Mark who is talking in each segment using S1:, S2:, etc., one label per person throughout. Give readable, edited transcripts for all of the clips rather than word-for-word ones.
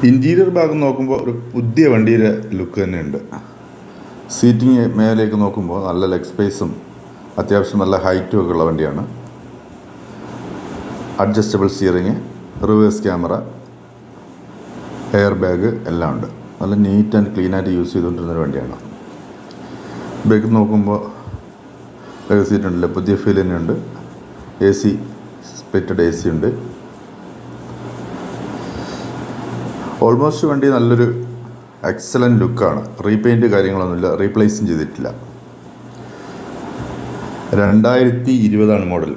S1: Interior ഭാഗം നോക്കുമ്പോൾ ഒരു പുതിയ വണ്ടിയുടെ ലുക്ക് തന്നെയുണ്ട്. സീറ്റിംഗ് മേലേക്ക് നോക്കുമ്പോൾ നല്ല ലെഗ് സ്പേസും അത്യാവശ്യം നല്ല ഹൈറ്റും ഒക്കെ ഉള്ള വണ്ടിയാണ്. Adjustable steering, reverse camera, air bag എല്ലാം ഉണ്ട്. നല്ല നീറ്റ് ആൻഡ് ക്ലീനായിട്ട് യൂസ് ചെയ്തുകൊണ്ടിരുന്നൊരു വണ്ടിയാണ്. ബാക്ക് നോക്കുമ്പോൾ സീറ്റ് ഉണ്ടല്ലോ, പുതിയ ഫീൽ തന്നെയുണ്ട്. A C, splitted A C ഉണ്ട്. ഓൾമോസ്റ്റ് വണ്ടി നല്ലൊരു എക്സലൻറ്റ് ലുക്കാണ്. റീപെയിൻറ്റ് കാര്യങ്ങളൊന്നുമില്ല, റീപ്ലേസും ചെയ്തിട്ടില്ല. 2020 മോഡൽ.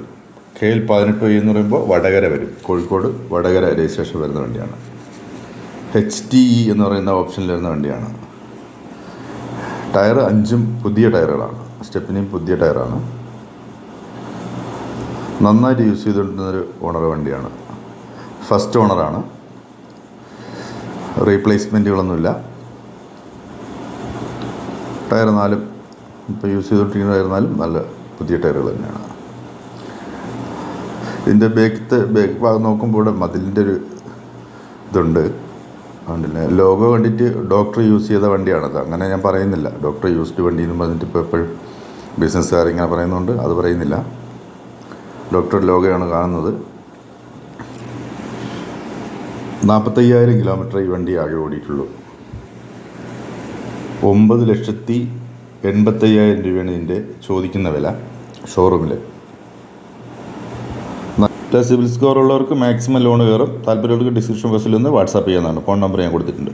S1: KL 18Y എന്ന് പറയുമ്പോൾ വടകര വരും. കോഴിക്കോട് വടകര രജിസ്ട്രേഷൻ വരുന്ന വണ്ടിയാണ്. HTE എന്ന് പറയുന്ന ഓപ്ഷനിൽ വരുന്ന വണ്ടിയാണ്. ടയർ 5 പുതിയ ടയറുകളാണ്. സ്റ്റെപ്പിനെയും പുതിയ ടയറാണ്. നന്നായിട്ട് യൂസ് ചെയ്തുകൊണ്ടിരുന്നൊരു ഓണർ വണ്ടിയാണ്. ഫസ്റ്റ് ഓണറാണ്. റീപ്ലേസ്മെൻറ്റുകളൊന്നുമില്ല. ടയർ 4 ഇപ്പോൾ യൂസ് ചെയ്തുകൊണ്ടിരിക്കുന്ന ടയർ 4 നല്ല പുതിയ ടയറുകൾ തന്നെയാണ്. ഇതിൻ്റെ ബാക്ക് ഭാഗം നോക്കുമ്പോൾ ഇവിടെ മതിലിൻ്റെ ഒരു ഇതുണ്ട്. അതുകൊണ്ടല്ലേ ലോഗോ കണ്ടിട്ട് ഡോക്ടർ യൂസ് ചെയ്ത വണ്ടിയാണത്. അങ്ങനെ ഞാൻ പറയുന്നില്ല. ഡോക്ടർ യൂസ്ഡ് വണ്ടി എന്ന് പറഞ്ഞിട്ട് ഇപ്പോൾ എപ്പോഴും ബിസിനസ്സുകാർ ഇങ്ങനെ പറയുന്നുണ്ട്, അത് പറയുന്നില്ല. ഡോക്ടർ ലോഗോയാണ് കാണുന്നത്. 45,000 കിലോമീറ്റർ ഈ വണ്ടി ആകെ ഓടിയിട്ടുള്ളൂ. 9,85,000 രൂപയാണ് ഇതിൻ്റെ ചോദിക്കുന്ന വില ഷോറൂമിൽ. സിവിൽ സ്കോർ ഉള്ളവർക്ക് മാക്സിമം ലോൺ കയറും. താല്പര്യമുള്ളവർക്ക് ഡിസ്ക്രിപ്ഷൻ ബോക്സിൽ നിന്ന് വാട്സാപ്പ് ചെയ്യാവുന്നതാണ്. ഫോൺ നമ്പർ ഞാൻ കൊടുത്തിട്ടുണ്ട്.